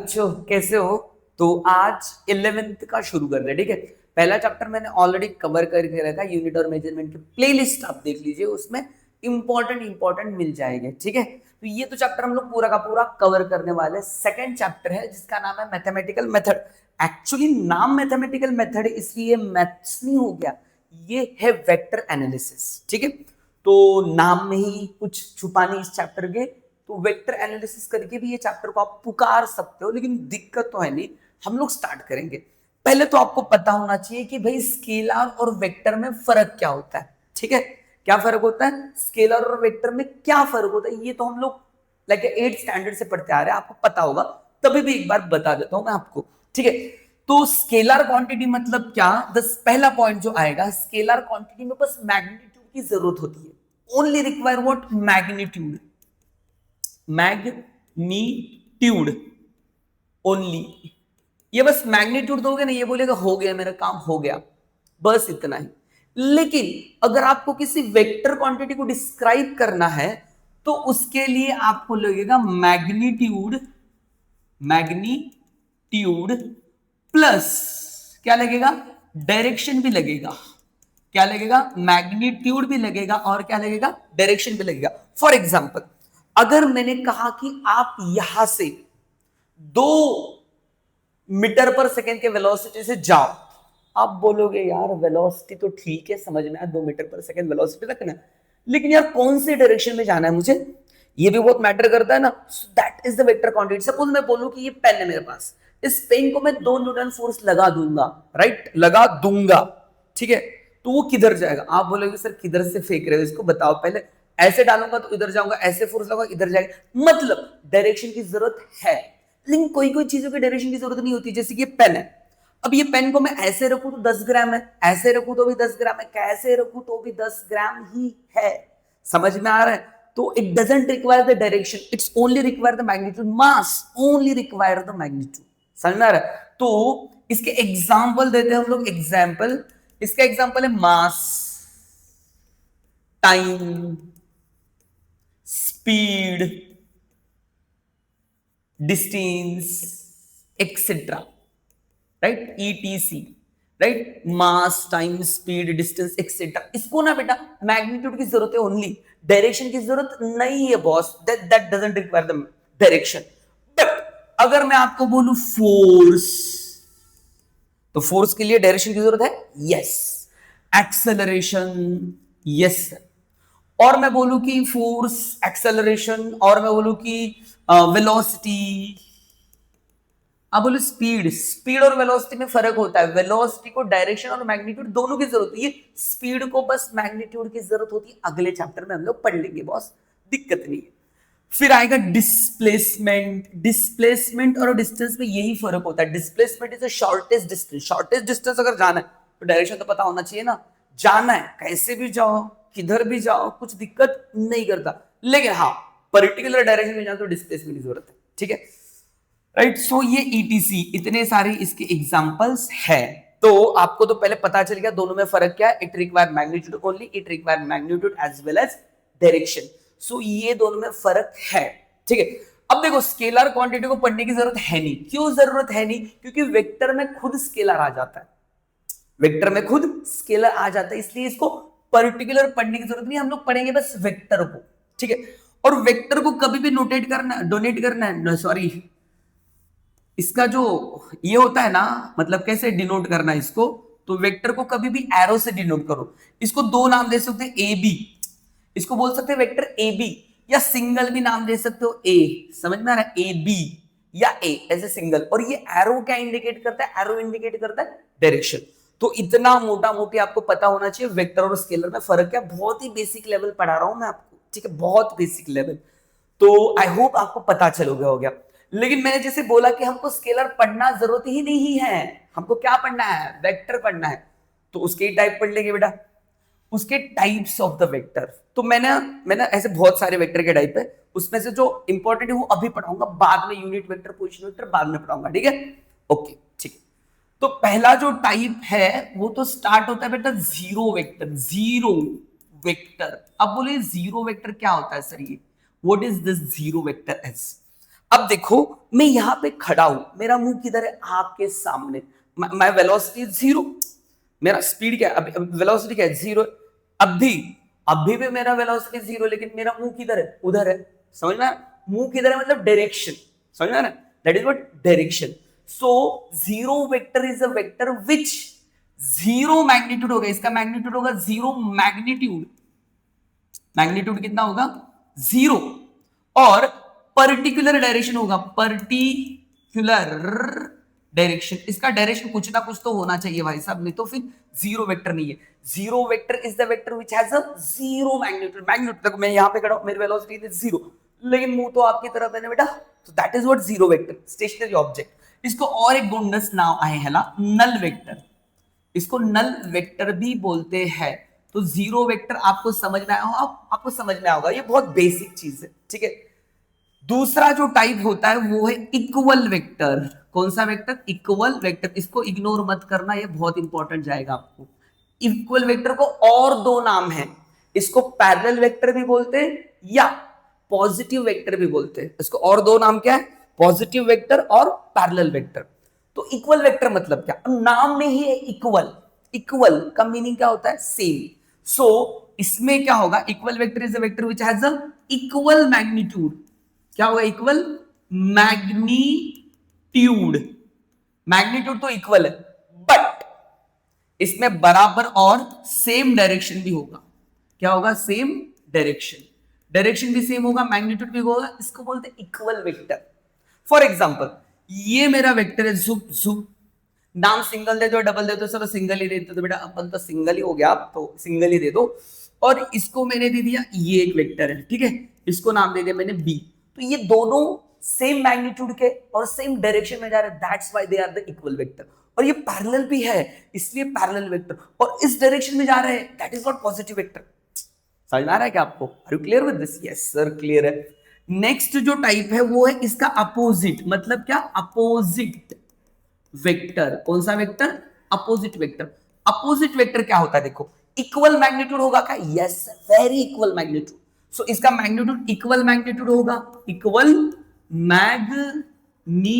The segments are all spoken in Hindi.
बच्चों कैसे हो। तो आज 11th का शुरू कर रहे हैं, ठीक है। पहला चैप्टर मैंने ऑलरेडी कवर करके रखा, यूनिट और मेजरमेंट की प्लेलिस्ट आप देख लीजिए, उसमें इंपॉर्टेंट मिल जाएंगे, ठीक है। तो ये तो चैप्टर हम लोग पूरा का पूरा कवर करने वाले। सेकंड चैप्टर है जिसका नाम है मैथमेटिकल मेथड। एक्चुअली नाम मैथमेटिकल मेथड इसलिए मैथ्स नहीं हो गया, ये है वेक्टर एनालिसिस, ठीक है। तो नाम में ही कुछ छुपा नहीं इस चैप्टर के, तो वेक्टर एनालिसिस करके भी ये चैप्टर को आप पुकार सकते हो, लेकिन दिक्कत तो है नहीं। हम लोग स्टार्ट करेंगे। पहले तो आपको पता होना चाहिए कि भाई स्केलर और वेक्टर में फर्क क्या होता है, ठीक है। क्या फर्क होता है स्केलर और वेक्टर में, क्या फर्क होता है, ये तो हम लोग लाइक 8th स्टैंडर्ड से पढ़ते आ रहे हैं, आपको पता होगा। तभी भी एक बार बता देता हूं मैं आपको, ठीक है। तो स्केलर क्वांटिटी मतलब क्या, पहला पॉइंट जो आएगा, स्केलर क्वांटिटी में बस मैग्नीट्यूड की जरूरत होती है। Only require what, magnitude, magnitude only. ये बस मैग्नीट्यूड दोगे ना, ये बोलेगा हो गया मेरा काम, हो गया, बस इतना ही। लेकिन अगर आपको किसी वेक्टर क्वांटिटी को डिस्क्राइब करना है तो उसके लिए आपको लगेगा मैग्नीट्यूड, मैग्नीट्यूड प्लस क्या लगेगा, डायरेक्शन भी लगेगा। क्या लगेगा, मैग्नीट्यूड भी लगेगा और क्या लगेगा, डायरेक्शन भी लगेगा। फॉर एग्जाम्पल, अगर मैंने कहा कि आप यहां से 2 मीटर पर सेकेंड के वेलोसिटी से जाओ, आप बोलोगे यार वेलोसिटी तो ठीक है, समझ में आया 2 मीटर पर सेकेंड वेलोसिटी रखना, लेकिन यार कौन से डायरेक्शन में जाना है मुझे, ये भी बहुत मैटर करता है ना। That is the vector quantity. Suppose मैं बोलूं कि ये पेन है मेरे पास, इस पेन को मैं 2 न्यूटन फोर्स लगा दूंगा, राइट, लगा दूंगा, ठीक है। तो वो किधर जाएगा, आप बोलोगे सर किधर से फेंक रहे हो इसको बताओ पहले। ऐसे डालूंगा तो इधर जाऊंगा, ऐसे फोर्स लगाऊंगा इधर जाएगा, मतलब डायरेक्शन की जरूरत है। लेकिन कोई कोई चीजों की डायरेक्शन की जरूरत नहीं होती, जैसे कि ये पेन है। अब ये पेन को मैं ऐसे रखूं तो 10 ग्राम है, ऐसे रखूं तो भी 10 ग्राम है, कैसे रखूं तो भी 10 ग्राम ही है। समझ में आ रहा है। तो it doesn't require the direction, it's only require the magnitude, mass only require the magnitude. समझ में आ रहा है। तो इसके एग्जाम्पल देते हैं हम लोग, एग्जाम्पल, इसका एग्जाम्पल है mass, time, speed, distance etcetera, right, ETC, right, mass, time, speed, distance etcetera. इसको ना बेटा मैग्नीट्यूड की जरूरत है ओनली, डायरेक्शन की जरूरत नहीं है boss, that doesn't require the direction. But अगर मैं आपको बोलूं फोर्स, तो फोर्स के लिए डायरेक्शन की जरूरत है, यस। Acceleration, yes. और मैं बोलूं कि फोर्स, एक्सेलरेशन, और मैं बोलूं कि वेलोसिटी, अब बोलो स्पीड, स्पीड और वेलोसिटी में फर्क होता है। वेलोसिटी को डायरेक्शन और मैग्नीट्यूड दोनों की जरूरत होती है, स्पीड को बस मैग्नीट्यूड की जरूरत होती है। अगले चैप्टर में हम लोग पढ़ लेंगे बॉस, दिक्कत नहीं है। फिर आएगा डिस्प्लेसमेंट। डिस्प्लेसमेंट और डिस्टेंस में यही फर्क होता है। Displacement is shortest distance. Shortest distance अगर जाना है तो डायरेक्शन तो पता होना चाहिए ना, जाना है कैसे भी जाओ, किधर भी जाओ, कुछ दिक्कत नहीं करता। लेकिन हाँ, पर्टिकुलर डायरेक्शन में जाओ तो डिस्प्लेसमेंट की जरूरत है, ठीक है, राइट। सो ये ईटीसी, इतने सारे इसके एग्जांपल्स है। तो आपको तो पहले पता चल गया दोनों में फर्क क्या है। It require magnitude only, it require magnitude as well as direction. So ये दोनों में फर्क है, ठीक है। अब देखो स्केलर क्वांटिटी को पढ़ने की जरूरत है नहीं। क्यों जरूरत है नहीं, क्योंकि वेक्टर में खुद स्केलर आ जाता है, वेक्टर में खुद स्केलर आ जाता है, इसलिए इसको पर्टिकुलर पढ़ने की जरूरत नहीं। हम लोग पढ़ेंगे बस वेक्टर को, ठीक है। और वेक्टर को कभी भी नोटेट करना, डोनेट करना है, सॉरी, इसका जो ये होता है ना, मतलब कैसे डिनोट करना है इसको, तो वेक्टर को कभी भी एरो से डिनोट करो। इसको 2 नाम दे सकते हैं, ए बी, इसको बोल सकते हैं वेक्टर ए बी, या सिंगल भी नाम दे सकते हो, ए, समझ में आ रहा है, ए बी या ए ऐसे सिंगल। और ये एरो क्या इंडिकेट करता है, एरो इंडिकेट करता है डायरेक्शन। तो इतना मोटा मोटी आपको पता होना चाहिए वेक्टर और स्केलर में फर्क क्या। बहुत ही बेसिक लेवल पढ़ा रहा हूं मैं आपको, ठीक है, बहुत बेसिक लेवल। तो आई होप आपको पता चल गया हो गया। लेकिन मैंने जैसे बोला कि हमको स्केलर पढ़ना जरूरत ही नहीं है, हमको क्या पढ़ना है, वेक्टर पढ़ना है। तो उसके टाइप पढ़ लेंगे बेटा, उसके टाइप्स ऑफ द वेक्टर। तो मैंने ऐसे बहुत सारे वेक्टर के टाइप है, उसमें से जो इंपॉर्टेंट है वो अभी पढ़ाऊंगा, बाद में यूनिट वेक्टर, पोजीशन वेक्टर बाद में पढ़ाऊंगा, ठीक है, ओके, ठीक है। तो पहला जो टाइप है वो तो स्टार्ट होता है बेटा जीरो वेक्टर, जीरो वेक्टर। अब बोले जीरो वेक्टर क्या होता है सर, ये what is this zero vector as. अब देखो मैं यहां पे खड़ा हूं, मेरा मुंह किधर है, आपके सामने, मैं वेलोसिटी जीरो, मेरा स्पीड क्या है, वेलोसिटी क्या है, जीरो। अभी अभी भी मेरा वेलोसिटी जीरो, लेकिन मेरा मुंह किधर है, उधर है। समझ में, मुंह किधर है मतलब डायरेक्शन, समझ में ना, that is what direction. So zero vector is a vector which zero magnitude होगा, इसका मैग्नीट्यूड होगा जीरो मैग्नीट्यूड, मैग्नीट्यूड कितना होगा, जीरो, और पर्टिकुलर डायरेक्शन होगा, पर्टिकुलर डायरेक्शन, इसका डायरेक्शन कुछ ना कुछ तो होना चाहिए भाई साहब, नहीं तो फिर जीरो वेक्टर नहीं है। Zero vector is the vector which has a zero magnitude, magnitude देखो मैं यहां पे खड़ा हूं, मेरी वेलोसिटी इज जीरो, लेकिन मुंह तो आपकी तरफ है ना बेटा, तो that is what zero vector, stationary object. इसको और एक गुणनस नाम आहे ह्याला नल वेक्टर, इसको नल वेक्टर भी बोलते हैं। तो जीरो वेक्टर आपको समझ में आया होगा, आपको समझ में आएगा, ये बहुत बेसिक चीज है, ठीक है। दूसरा जो टाइप होता है वो है इक्वल वेक्टर। कौन सा वेक्टर, इक्वल वेक्टर, इसको इग्नोर मत करना, ये बहुत इंपॉर्टेंट जाएगा आपको। इक्वल वेक्टर को और दो नाम है, इसको पैरेलल वेक्टर भी बोलते हैं या पॉजिटिव वेक्टर भी बोलते हैं। इसको और दो नाम क्या है, पॉजिटिव वेक्टर और पैरेलल वेक्टर। तो इक्वल वेक्टर मतलब क्या, नाम में ही है इक्वल, इक्वल का मीनिंग क्या होता है, सेम। सो इसमें क्या होगा, equal vector is a vector which has a equal magnitude, क्या होगा, इक्वल मैग्नीट्यूड, मैग्नीट्यूड तो इक्वल है, बट इसमें बराबर और सेम डायरेक्शन भी होगा, क्या होगा, सेम डायरेक्शन, डायरेक्शन भी सेम होगा, मैग्नीट्यूड भी होगा, इसको बोलते हैं इक्वल वेक्टर। फॉर एग्जांपल ये मेरा वेक्टर है जुप जुप, नाम सिंगल दे दो डबल दे दो, चलो सिंगल ही दे दो, तो बेटा अपन तो सिंगल ही हो गया, आप तो सिंगल ही दे दो। और इसको मैंने दे दिया, ये एक वेक्टर है, ठीक है, इसको नाम दे दिया मैंने बी। तो ये दोनों सेम मैग्नीट्यूड के और सेम डायरेक्शन में जा रहे हैं, that's why they are the equal vector. और ये पैरेलल भी है, इसलिए पैरेलल वेक्टर, और इस डायरेक्शन में जा रहे हैं, that is not positive vector. समझ में आ रहा है क्या आपको, are you clear with this, yes sir clear है। नेक्स्ट जो टाइप है वो है इसका अपोजिट, मतलब क्या, अपोजिट वेक्टर। कौन सा vector, opposite vector. Opposite vector क्या होता है, देखो इक्वल मैग्नीट्यूड होगा क्या, यस वेरी इक्वल मैग्नीट्यूड। सो इसका मैग्नीट्यूड इक्वल मैग्नीट्यूड होगा, equal magnitude,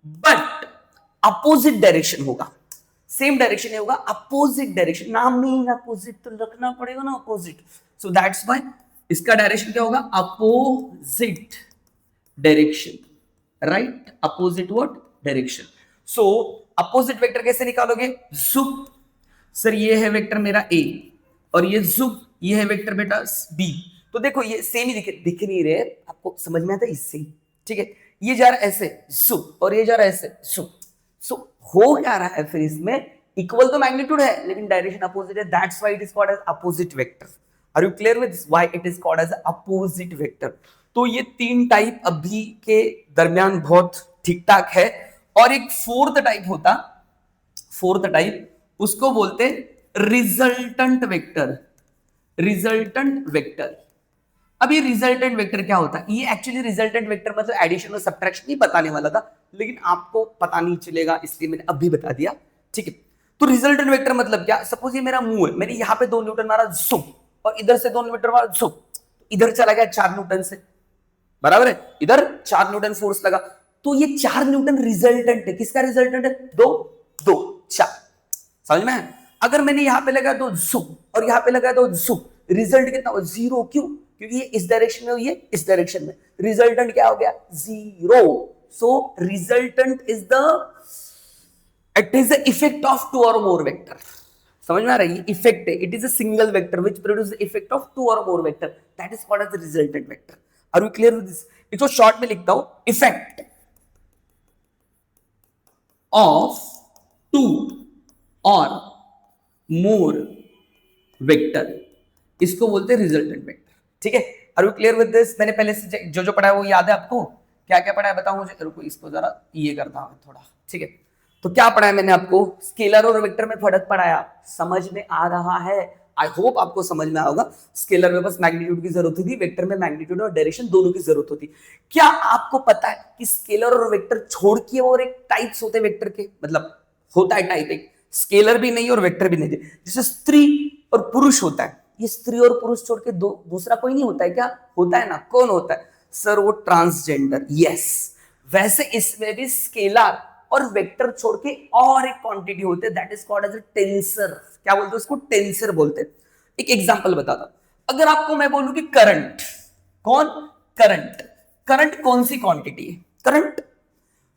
but opposite direction होगा, सेम डायरेक्शन नहीं होगा, अपोजिट डायरेक्शन, नाम में ही अपोजिट तो रखना पड़ेगा ना, अपोजिट। सो दैट्स व्हाई इसका डायरेक्शन क्या होगा, opposite direction, right, opposite what direction. So opposite vector कैसे निकालोगे, जुप, सर ये है वेक्टर मेरा ए, और ये जुप, ये है वेक्टर बेटा बी। तो देखो ये सेम ही दिख नहीं रहे, आपको समझ में आता है इससे, ठीक है, ये जा रहा है ऐसे जुप, और ये जा रहा है ऐसे जुप। सो हो क्या रहा है फिर इसमें, इक्वल तो मैग्नीट्यूड है लेकिन डायरेक्शन अपोजिट है, that's why it is called as opposite vector. Are you clear with this, why it is called as opposite vector. तो ये तीन टाइप अभी के दरमियान बहुत ठीक ठाक है। और एक फोर्थ टाइप होता, फोर्थ टाइप उसको बोलते रिजल्टेंट वेक्टर, रिजल्टेंट वेक्टर। अब ये रिजल्टेंट वेक्टर क्या होता है, ये एक्चुअली रिजल्टेंट वेक्टर मतलब एडिशन और सब्ट्रैक्शन नहीं बताने वाला था, लेकिन आपको पता नहीं चलेगा इसलिए मैंने अभी बता दिया, ठीक है। तो रिजल्टेंट वेक्टर मतलब क्या, सपोज ये मेरा मुंह है, मैंने यहां पे 2 न्यूटन मारा जुप, और इधर से 2 न्यूटन मारा जुप, इधर चला गया 4 न्यूटन से, बराबर है, इधर 4 न्यूटन फोर्स लगा, तो ये 4 न्यूटन रिजल्टेंट है, किसका रिजल्टेंट है, 2 2 4, समझ में है। अगर मैंने यहां पे लगा 2 जुप और यहां पे लगा 2 जुप, रिजल्ट कितना हो, 0, क्यों, क्योंकि ये इस डायरेक्शन में, ये इस डायरेक्शन में, रिजल्टेंट क्या हो गया, 0। So resultant is the, it is the effect of 2 और मोर वेक्टर। समझ में आ रहा है, ये इफेक्ट है, it is a single vector which produce the effect of 2 और more vector, that is called as the resultant vector. Are you clear with this, इसको शॉर्ट में लिखता हूं, इफेक्ट ऑफ 2 और मोर वेक्टर, इसको बोलते हैं रिजल्टेंट वेक्टर, ठीक है। Are you clear with this, मैंने पहले से जो पढ़ा है वो याद है आपको, क्या क्या पढ़ा है बताओ मुझे, रुको इसको जरा ये करता हूं थोड़ा, ठीक है। तो क्या पढ़ा है मैंने आपको, स्केलर और वेक्टर में फर्क पढ़ाया, समझ में आ रहा है, आई होप आपको समझ में आएगा। स्केलर में बस मैग्नीट्यूड की जरूरत होती, वेक्टर में मैग्नीट्यूड और डायरेक्शन दोनों की जरूरत होती। क्या आपको पता है कि स्केलर और वेक्टर छोड़ के और एक टाइप्स होते हैं वेक्टर के, मतलब होता है टाइप एक, स्केलर भी नहीं और वेक्टर भी नहीं, जैसे स्त्री और पुरुष होता है, ये स्त्री और पुरुष छोड़ के दूसरा कोई नहीं होता है क्या, होता है ना, कौन होता है, सर वो ट्रांसजेंडर। यस, वैसे इसमें भी स्केलर और वेक्टर छोड़ के और एक क्वांटिटी होते हैं, that is called as a tensor. क्या बोलते हैं उसको? टेंसर बोलते हैं। एक एग्जांपल बताता हूं। अगर आपको मैं बोलूं कि करंट, कौन? करंट। करंट कौन सी क्वांटिटी है? करंट।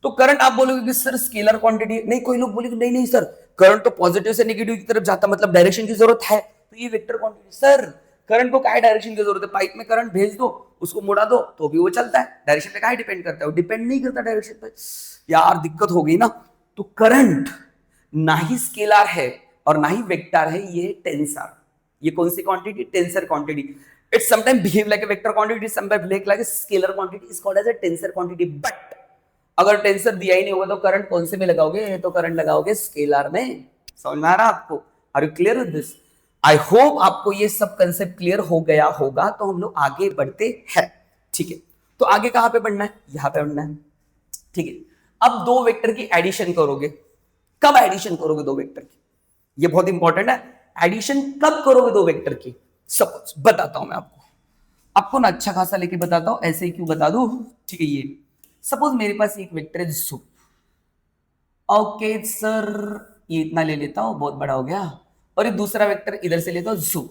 तो करंट आप बोलोगे कि सर स्केलर क्वांटिटी नहीं। कोई लोग बोलेंगे नहीं नहीं सर, करंट तो पॉजिटिव से नेगेटिव की तरफ जाता, मतलब डायरेक्शन की जरूरत है, तो ये वेक्टर क्वांटिटी। सर करंट को क्या डायरेक्शन की जरूरत है? पाइप में करंट भेज दो, उसको मुड़ा दो तो भी वो चलता है। डायरेक्शन पे क्या डिपेंड करता है? वो डिपेंड नहीं करता डायरेक्शन पे। यार दिक्कत हो गई ना। तो करंट ना ही स्केलर है और ना ही वेक्टर है, ये टेंसर। ये कौन सी quantity? Tensor quantity. It sometime behave like a vector quantity, sometime behave like a scalar quantity, is called as a tensor quantity. But अगर टेंसर दिया ही नहीं होगा तो करंट कौन से में लगाओगे? तो करंट लगाओगे स्केलर में। समझ में आ रहा आपको? Are you clear with this? I hope आपको ये सब कंसेप्ट क्लियर हो गया होगा। तो हम लोग आगे बढ़ते हैं। ठीक है, तो आगे कहां पे बढ़ना है? यहां पे बढ़ना है। ठीक है, अब दो वेक्टर की एडिशन करोगे। कब एडिशन करोगे दो वेक्टर की? ये बहुत इंपॉर्टेंट है। एडिशन कब करोगे दो वेक्टर की? सपोज बताता हूं मैं आपको ना अच्छा खासा लेके बताता हूं, ऐसे ही क्यों बता दूं। ठीक है, ये सपोज मेरे पास एक वेक्टर है जू। ओके सर, ये इतना ले लेता हूं, बहुत बड़ा हो गया। और ये दूसरा वेक्टर इधर से लेता हूं जू,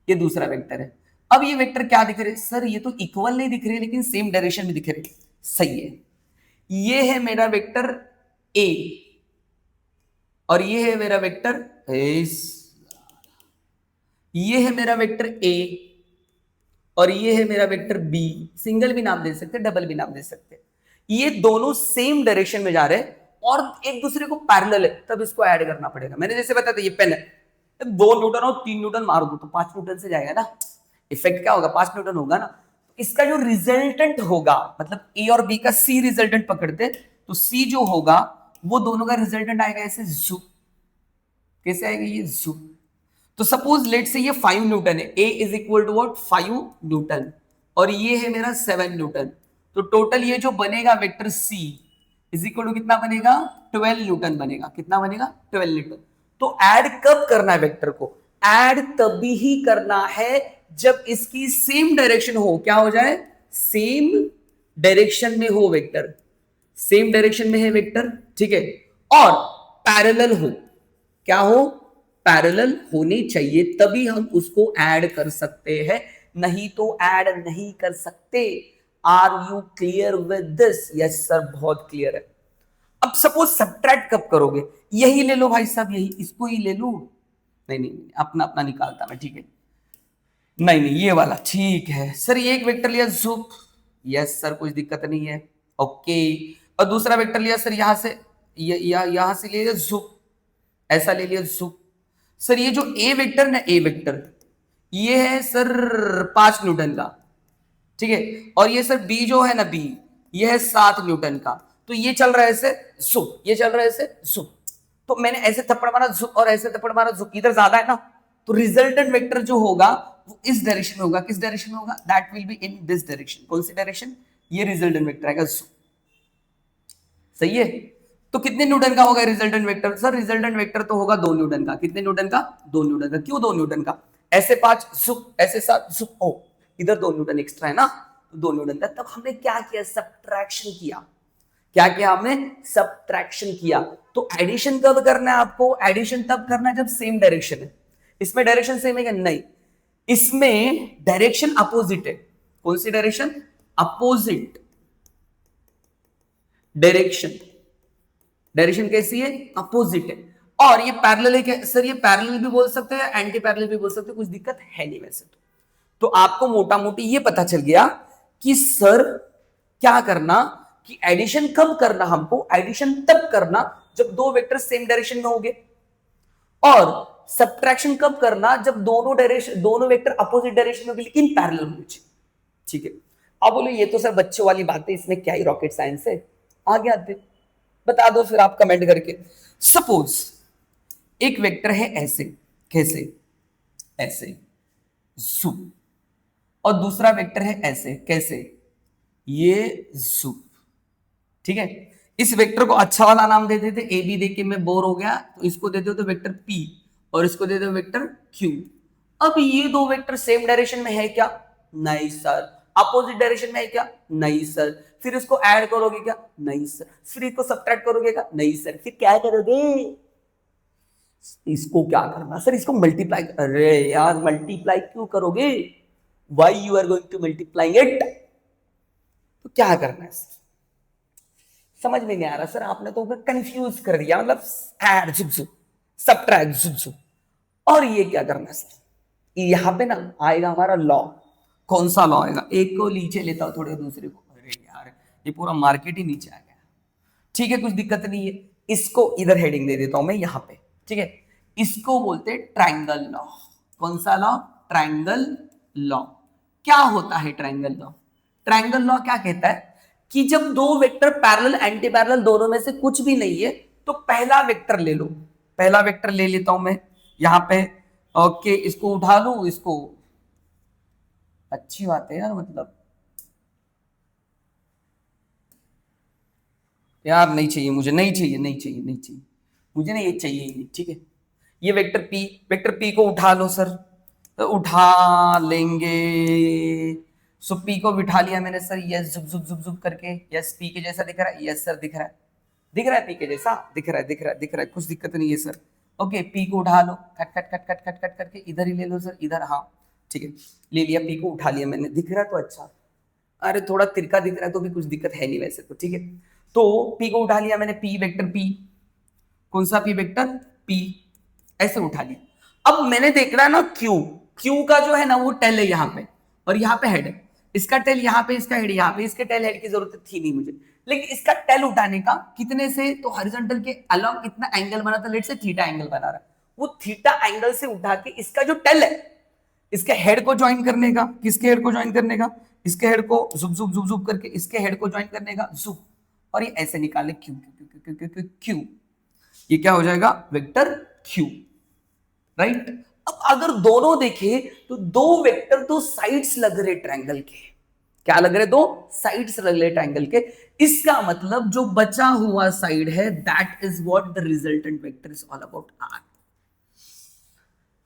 ये दूसरा वेक्टर है। अब ये वेक्टर क्या दिख रहे? सर ये तो इक्वल नहीं दिख रहे, लेकिन सेम डायरेक्शन में दिख रहे। सही है, ये है मेरा वेक्टर ए और ये है मेरा वेक्टर ये है मेरा वेक्टर ए और ये है मेरा वेक्टर बी। सिंगल भी नाम दे सकते, डबल भी नाम दे सकते। ये दोनों सेम डायरेक्शन में जा रहे हैं और एक दूसरे को पैरेलल है, तब इसको ऐड करना पड़ेगा। मैंने जैसे बताया था, ये पेन है, 2 न्यूटन और 3 न्यूटन मार दो तो 5 न्यूटन से जाएगा ना। इफेक्ट क्या होगा? 5 न्यूटन होगा ना। इसका जो रिजल्टेंट होगा, मतलब ए और बी का सी रिजल्टेंट पकड़ते, तो सी जो होगा वो दोनों का रिजल्टेंट आएगा ऐसे जू। कैसे आएगा ये? जू। तो सपोज लेट से ये 5 न्यूटन है, A is equal to what? 5 newton, और ये है मेरा 7 न्यूटन। तो टोटल ये जो बनेगा vector C is equal to कितना बनेगा? 12 न्यूटन बनेगा। कितना बनेगा? 12 न्यूटन। तो ऐड कब करना है वेक्टर को? ऐड तभी ही करना है जब इसकी सेम डायरेक्शन हो। क्या हो जाए? सेम डायरेक्शन में हो वेक्टर। सेम डायरेक्शन में है वेक्टर, ठीक है, और पैरेलल हो। क्या हो? पैरेलल होने चाहिए, तभी हम उसको ऐड कर सकते हैं, नहीं तो ऐड नहीं कर सकते। Are you clear with this? Yes sir, बहुत क्लियर है। अब सपोज सब्ट्रैक्ट कब करोगे? यही ले लो भाई साहब, यही, इसको ही ले लो। नहीं नहीं, अपना अपना निकालता मैं, ठीक है। नहीं नहीं, ये वाला ठीक है सर। ये एक वेक्टर लिया जुप, यस सर, कुछ दिक्कत नहीं है, ओके। और दूसरा वेक्टर लिया सर यहां से, यहां से ले लिया जुप, ऐसा ले लिया जुप। सर ये जो ए वेक्टर ना, ए वेक्टर ये है सर 5 न्यूटन का, ठीक है। और ये सर बी जो है ना, बी ये है 7 न्यूटन का। तो ये चल रहा है ऐसे जुप, ये चल रहा है ऐसे जुप। तो मैंने ऐसे थप्पड़ मारा जुप और ऐसे थप्पड़ मारा जुप, इधर ज्यादा है ना, तो रिजल्टेंट वेक्टर जो होगा वो इस डायरेक्शन में होगा। किस डायरेक्शन में होगा? That will be in this direction. कौन सी डायरेक्शन? ये रिजल्टेंट वेक्टर आएगा जुप। सही है। तो कितने न्यूटन का होगा resultant vector? Sir resultant vector तो होगा 2 न्यूटन का। कितने न्यूटन का? 2 न्यूटन का। क्यों 2 न्यूटन का? ऐसे 5 जुप, ऐसे 7 जुप, ओ इधर 2 न्यूटन एक्स्ट्रा है ना, तो 2 न्यूटन का। तब हमने क्या किया? सब्ट्रैक्शन किया। क्या किया हमने? सब्ट्रैक्शन किया। तो एडिशन कब करना है आपको? एडिशन तब करना है जब सेम डायरेक्शन है। इसमें डायरेक्शन सेम है क्या? नहीं, इसमें डायरेक्शन अपोजिट है। कौन सी डायरेक्शन? Opposite direction. डायरेक्शन कैसी है? अपोजिट है। और ये पैरेलल है क्या? सर ये पैरेलल भी बोल सकते हैं, एंटी पैरेलल भी बोल सकते हैं, कुछ दिक्कत है नहीं वैसे तो आपको मोटा मोटी ये पता चल गया कि सर क्या करना, कि एडिशन कब करना हमको? एडिशन तब करना जब दो वेक्टर सेम डायरेक्शन में होंगे। और सब्ट्रैक्शन कब करना? जब दोनों वेक्टर अपोजिट डायरेक्शन में लेकिन पैरेलल होने चाहिए, ठीक है। अब बोलो ये तो सर बच्चों वाली बात है, इसमें क्या ही रॉकेट साइंस है। आगे आते, बता दो फिर आप कमेंट करके। सपोज एक वेक्टर है ऐसे, कैसे? ऐसे जू, और दूसरा वेक्टर है ऐसे, कैसे? ये जू, ठीक है। इस वेक्टर को अच्छा वाला नाम दे देते, ए बी देख के मैं बोर हो गया, तो इसको दे दो तो वेक्टर पी, और इसको दे दो वेक्टर क्यू। अब ये दो वेक्टर सेम डायरेक्शन में है क्या? नहीं सर, अपोजिट डायरेक्शन में है क्या? नहीं सर। फिर इसको ऐड करोगे क्या? नहीं सर। फिर इसको सब्ट्रैक्ट करोगे क्या? नहीं सर। फिर क्या करोगे? इसको क्या करना सर? इसको मल्टीप्लाई। अरे यार मल्टीप्लाई क्यों करोगे? Why you are going to multiply it? तो क्या करना है सर? समझ में नहीं आ रहा सर, आपने तो कंफ्यूज कर दिया। मतलब ऐड झुक झुक, सब्ट्रैक्ट झुक झुक, और ये क्या करना है सर? यहां पे ना आएगा हमारा लॉ। कौन सा लॉ आएगा? एक को नीचे लेता हूं, थोड़े दूसरे को। अरे यार ये पूरा मार्केट ही नीचे आ गया। ठीक है, कुछ दिक्कत नहीं है। इसको इधर हेडिंग दे देता हूं मैं यहां पे। ठीक है, इसको बोलते ट्राइंगल लॉ। कौन सा लॉ? Triangle law. क्या होता है ट्राइंगल लॉ? ट्राइंगल लॉ क्या कहता है कि जब दो वेक्टर पैरेलल एंटी पैरेलल दोनों में से कुछ भी नहीं है तो पहला वेक्टर ले लो। पहला वेक्टर ले लेता हूं मैं यहां पे। ओके, इसको उठा लू, इसको। अच्छी बात है यार, मतलब यार नहीं चाहिए मुझे, नहीं चाहिए, नहीं चाहिए, नहीं चाहिए मुझे, नहीं ये चाहिए ही नहीं। ठीक है, ये वेक्टर पी को उठा लो सर। तो उठा लेंगे। सो पी को बिठा लिया मैंने सर। यस, जुप जुप जुप जुप करके। यस, पी के जैसा दिख रहा है? यस सर, दिख रहा है। दिख रहा है पी के जैसा? दिख रहा है, दिख रहा है, दिख रहा है, कुछ दिक्कत नहीं है सर। ओके, पी को उठा लो। Cut cut cut cut cut cut करके इधर ही ले लो सर, इधर। हाँ ठीक है, ले लिया। पी को उठा लिया मैंने। दिख रहा है तो अच्छा। अरे थोड़ा तिरका दिख रहा है तो भी कुछ दिक्कत है नहीं वैसे तो। ठीक है, तो पी को उठा लिया मैंने। पी वेक्टर पी, कौन सा पी वेक्टर? पी। ऐसे उठा लिया। अब मैंने देखना है ना क्यू। क्यू का जो है ना वो टेल है यहाँ पे, और यहाँ पे हेड है। इसका टेल यहाँ पे, इसका हेड यहाँ पे। इसके टेल हेड की जरूरत थी नहीं मुझे, लेकिन इसका टेल उठाने का कितने से? तो हॉरिजॉन्टल के अलोंग इतना एंगल बना था, लेट से थीटा एंगल बना रहा है। वो थीटा एंगल से उठा के इसका जो टेल है, इसके हेड को ज्वाइन करने का। किसके हेड को ज्वाइन करने का? इसके हेड को जुप जुप जुप जुप करके इसके हेड को ज्वाइन करने का, जुप। और ये ऐसे निकाले Q Q Q Q Q Q. ये क्या हो जाएगा? Vector Q. राइट। अब अगर दोनों देखे तो दो वेक्टर, दो साइड्स लग रहे ट्रायंगल के। क्या लग रहे? दो साइड्स लग रहे ट्रायंगल के। इसका मतलब जो बचा हुआ साइड है, that is what the resultant vector is all about R.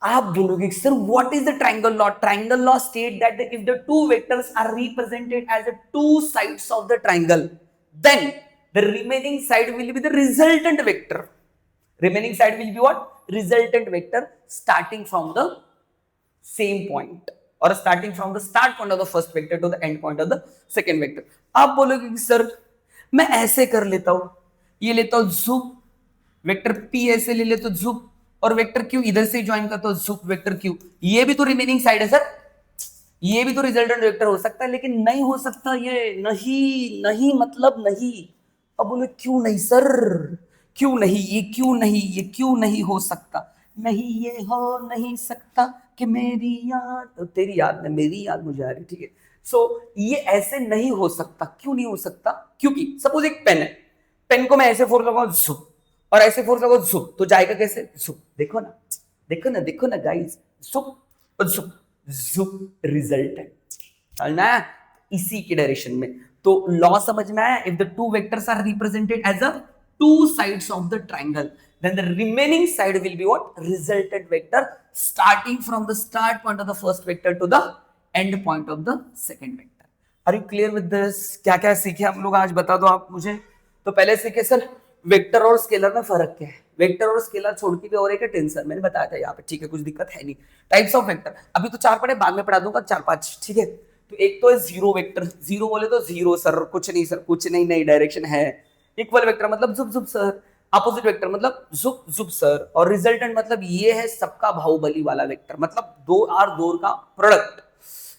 आप बोलोगे sir what is the triangle law? Triangle law state that if the two vectors are represented as the two sides of the triangle, then the remaining side will be the resultant vector. Remaining side will be what? Resultant vector starting from the same point, or starting from the start point of the first vector to the end point of the second vector. आप बोलोगे कि सर मैं ऐसे कर लेता हूं, ये लेता हूं झुक, वेक्टर पी ऐसे ले लेता हूं झुक, और वेक्टर क्यू इधर से ज्वाइन करता हूं झुक वेक्टर क्यू। ये भी तो रिमेनिंग साइड है सर, ये भी तो रिजल्टेंट वेक्टर हो सकता है, लेकिन नहीं हो सकता ये। नहीं नहीं मतलब नहीं। अब बोले क्यों नहीं सर? क्यों नहीं? ये क्यों नहीं? ये क्यों नहीं हो सकता? नहीं ये हो नहीं सकता कि मेरी याद, तेरी याद नहीं, मेरी याद मुझे आ रही। ठीक है, सो ये ऐसे नहीं हो सकता। क्यों नहीं हो सकता? क्योंकि सपोज एक पेन है, पेन को मैं ऐसे फोर्स लगाऊं झुक, और ऐसे फोर्स लगाऊं झुक, तो जाएगा कैसे? झुक। देखो ना, देखो ना, देखो ना गाइस, झुक और झुक, झुक रिजल्टेंट। चलना है इसी के डायरेक्शन में। तो लॉ समझ में आया? If the two vectors are represented as a two sides of the triangle, then the remaining side will be what? Resultant vector starting from the start point of the first vector to the end point of the second vector. Are you clear with this? क्या क्या सीखे हम लोग आज, बता दो आप मुझे। तो पहले सीखे सर वेक्टर और स्केलर में फर्क क्या है। वेक्टर और स्केलर छोड़ के भी और एक है टेंसर, मैंने बताया था यहाँ पे। ठीक है, कुछ दिक्कत है नहीं। टाइप्स ऑफ वेक्टर अभी तो 4 पढ़े, बाद में पढ़ा दूंगा 4-5। ठीक है, तो एक तो है जीरो वेक्टर। जीरो बोले तो जीरो सर, कुछ नहीं सर, कुछ नहीं, नई डायरेक्शन है। इक्वल वेक्टर मतलब जुप जुप सर। अपोजिट वेक्टर मतलब जुप जुप सर। और रिजल्टेंट मतलब ये है सबका बाहुबली वाला वेक्टर, मतलब दो आर दो का प्रोडक्ट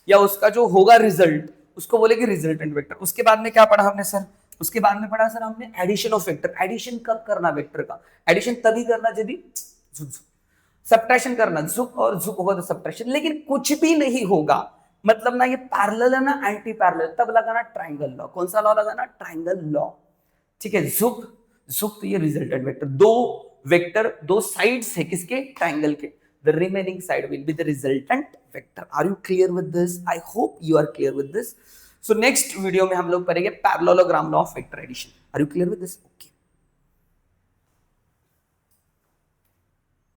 या उसका जो होगा रिजल्ट, उसको बोलेंगे रिजल्टेंट वेक्टर। उसके बाद में क्या पढ़ा हमने सर? उसके बाद में पढ़ा सर हमने एडिशन ऑफ वेक्टर। एडिशन कब करना वेक्टर का? एडिशन तभी करना जब झुक झुक। सब्ट्रैक्शन करना झुक, और झुक होगा तो सब्ट्रैक्शन। लेकिन कुछ भी नहीं होगा, मतलब ना ये पैरेलल है ना एंटी पैरेलल, तब लगाना ट्रायंगल लॉ। कौन सा लॉ लगाना? Triangle law. ठीक है, झुक झुक, तो ये रिजल्टेंट वेक्टर। दो वेक्टर, दो साइड्स है किसके? ट्रायंगल के। The remaining side will be the resultant vector. Are you clear with this? I hope you are clear with this. So next video में हम लोग पढ़ेंगे parallelogram law of vector addition. Are you clear with this? Okay.